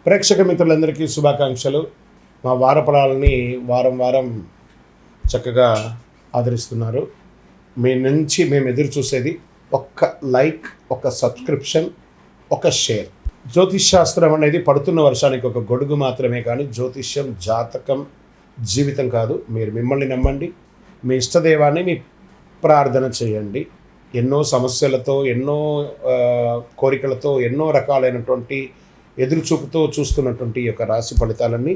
ప్రేక్షక మిత్రులందరికీ శుభాకాంక్షలు. మా వారఫలాలని వారం వారం చక్కగా ఆదరిస్తున్నారు. మీ నుంచి మేము ఎదురు చూసేది ఒక్క లైక్, ఒక సబ్స్క్రిప్షన్, ఒక షేర్. జ్యోతిష్ శాస్త్రం అనేది పడుతున్న వర్షానికి ఒక గొడుగు మాత్రమే, కానీ జ్యోతిష్యం జాతకం జీవితం కాదు. మీరు మిమ్మల్ని నమ్మండి, మీ ఇష్టదైవాన్ని మీ ప్రార్థన చేయండి. ఎన్నో సమస్యలతో, ఎన్నో కోరికలతో, ఎన్నో రకాలైనటువంటి ఎదురుచూపుతో చూస్తున్నటువంటి ఈ యొక్క రాశి ఫలితాలన్నీ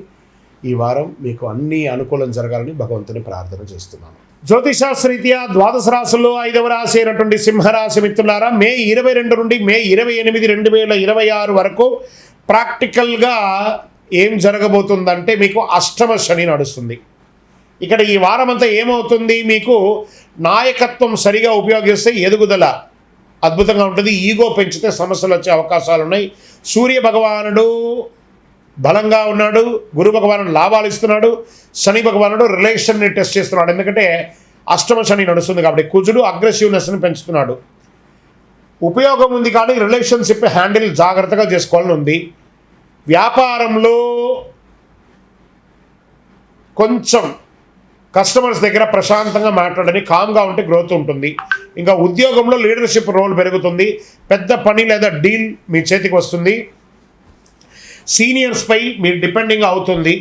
ఈ వారం మీకు అన్నీ అనుకూలం జరగాలని భగవంతుని ప్రార్థన చేస్తున్నాను. జ్యోతిషాస్త్రరీత్యా ద్వాదశ రాశుల్లో 5వ రాశి అయినటువంటి సింహరాశి మిత్రులారా, మే 22 నుండి మే 28, 2026 వరకు ప్రాక్టికల్గా ఏం జరగబోతుందంటే మీకు అష్టమ శని నడుస్తుంది. ఇక్కడ ఈ వారం అంతా ఏమవుతుంది, మీకు నాయకత్వం సరిగా ఉపయోగిస్తే ఎదుగుదల అద్భుతంగా ఉంటుంది. ఈగో పెంచితే సమస్యలు వచ్చే అవకాశాలు ఉన్నాయి. సూర్య భగవానుడు బలంగా ఉన్నాడు, గురు భగవానుడు లాభాలు ఇస్తున్నాడు, శని భగవానుడు రిలేషన్ని టెస్ట్ చేస్తున్నాడు. ఎందుకంటే అష్టమ శని నడుస్తుంది కాబట్టి కుజుడు అగ్రెసివ్నెస్ని పెంచుతున్నాడు. ఉపయోగం ఉంది కానీ రిలేషన్షిప్ హ్యాండిల్ జాగ్రత్తగా చేసుకోవాలని ఉంది. వ్యాపారంలో కొంచెం కస్టమర్స్ దగ్గర ప్రశాంతంగా మాట్లాడని, కామ్గా ఉంటే గ్రోత్ ఉంటుంది. ఇంకా ఉద్యోగంలో లీడర్షిప్ రోల్ పెరుగుతుంది. పెద్ద పని లేదా డీల్ మీ చేతికి వస్తుంది. సీనియర్స్పై మీరు డిపెండింగ్ అవుతుంది.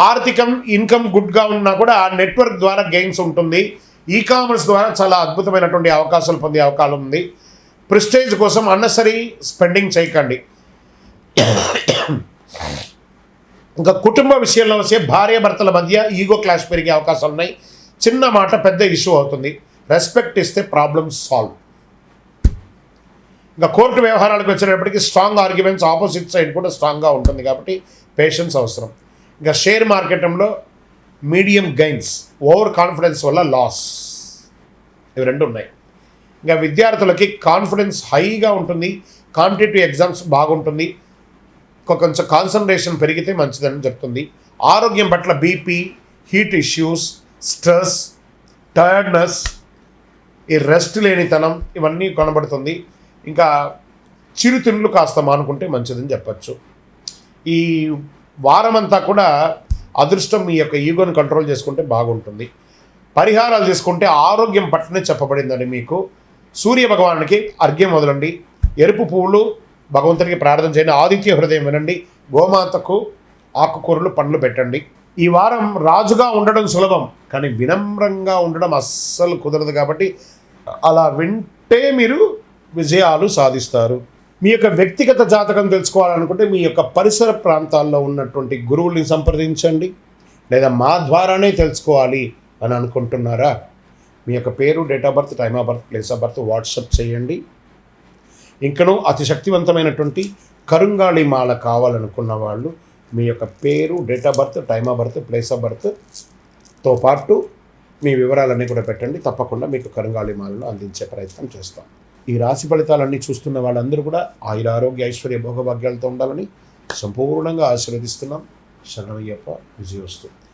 ఆర్థికం ఇన్కమ్ గుడ్గా ఉన్నా కూడా నెట్వర్క్ ద్వారా గెయిన్స్ ఉంటుంది. ఈ-కామర్స్ ద్వారా చాలా అద్భుతమైనటువంటి అవకాశాలు పొందే అవకాశం ఉంది. ప్రెస్టేజ్ కోసం అన్నెసరీ స్పెండింగ్ చేయకండి. ఇంకా కుటుంబ విషయంలో వచ్చే భార్యాభర్తల మధ్య ఈగో క్లాష్ పెరిగే అవకాశాలు ఉన్నాయి. చిన్న మాట పెద్ద ఇష్యూ అవుతుంది. రెస్పెక్ట్ ఇస్తే ప్రాబ్లమ్స్ సాల్వ్. ఇంకా కోర్టు వ్యవహారాలకు వచ్చేటప్పటికి స్ట్రాంగ్ ఆర్గ్యుమెంట్స్, ఆపోజిట్ సైడ్ కూడా స్ట్రాంగ్గా ఉంటుంది కాబట్టి పేషెన్స్ అవసరం. ఇంకా షేర్ మార్కెట్లో మీడియం గెయిన్స్, ఓవర్ కాన్ఫిడెన్స్ వల్ల లాస్, ఇవి రెండు ఉన్నాయి. ఇంకా విద్యార్థులకి కాన్ఫిడెన్స్ హైగా ఉంటుంది. కాంపిటేటివ్ ఎగ్జామ్స్ బాగుంటుంది. కొంచెం కాన్సన్ట్రేషన్ పెరిగితే మంచిదని చెప్తుంది. ఆరోగ్యం పట్ల BP, heat issues, stress, tiredness, ఈ రెస్ట్ లేనితనం ఇవన్నీ కనబడుతుంది. ఇంకా చిరుతిండ్లు కాస్త మానుకుంటే మంచిదని చెప్పచ్చు. ఈ వారమంతా కూడా అదృష్టం మీ యొక్క ఈగోని కంట్రోల్ చేసుకుంటే బాగుంటుంది. పరిహారాలు చేసుకుంటే ఆరోగ్యం పట్లనే చెప్పబడిందండి మీకు. సూర్య భగవానుడికి అర్ఘ్యం వదలండి. ఎరుపు పువ్వులు భగవంతునికి ప్రార్థన చేయండి. ఆదిత్య హృదయం వినండి. గోమాతకు ఆకుకూరలు, పండ్లు పెట్టండి. ఈ వారం రాజుగా ఉండడం సులభం, కానీ వినమ్రంగా ఉండడం అస్సలు కుదరదు. కాబట్టి అలా వింటే మీరు విజయాలు సాధిస్తారు. మీ యొక్క వ్యక్తిగత జాతకం తెలుసుకోవాలనుకుంటే మీ యొక్క పరిసర ప్రాంతాల్లో ఉన్నటువంటి గురువుల్ని సంప్రదించండి. లేదా మా ద్వారానే తెలుసుకోవాలి అని అనుకుంటున్నారా, మీ యొక్క పేరు, date of birth, time of birth, place of birth WhatsApp చేయండి. ఇంకనూ అతి శక్తివంతమైనటువంటి కరుంగాళి మాల కావాలనుకున్న వాళ్ళు మీ యొక్క పేరు, date of birth, time of birth, place of బర్త్తో పాటు మీ వివరాలన్నీ కూడా పెట్టండి. తప్పకుండా మీకు కరుంగాళి మాలను అందించే ప్రయత్నం చేస్తాం. ఈ రాశి ఫలితాలన్నీ చూస్తున్న వాళ్ళందరూ కూడా ఆయుర, ఆరోగ్య, ఐశ్వర్య, భోగభాగ్యాలతో ఉండాలని సంపూర్ణంగా ఆశీర్వదిస్తున్నాం. శరణమయ్యప్ప. విజయోస్తు.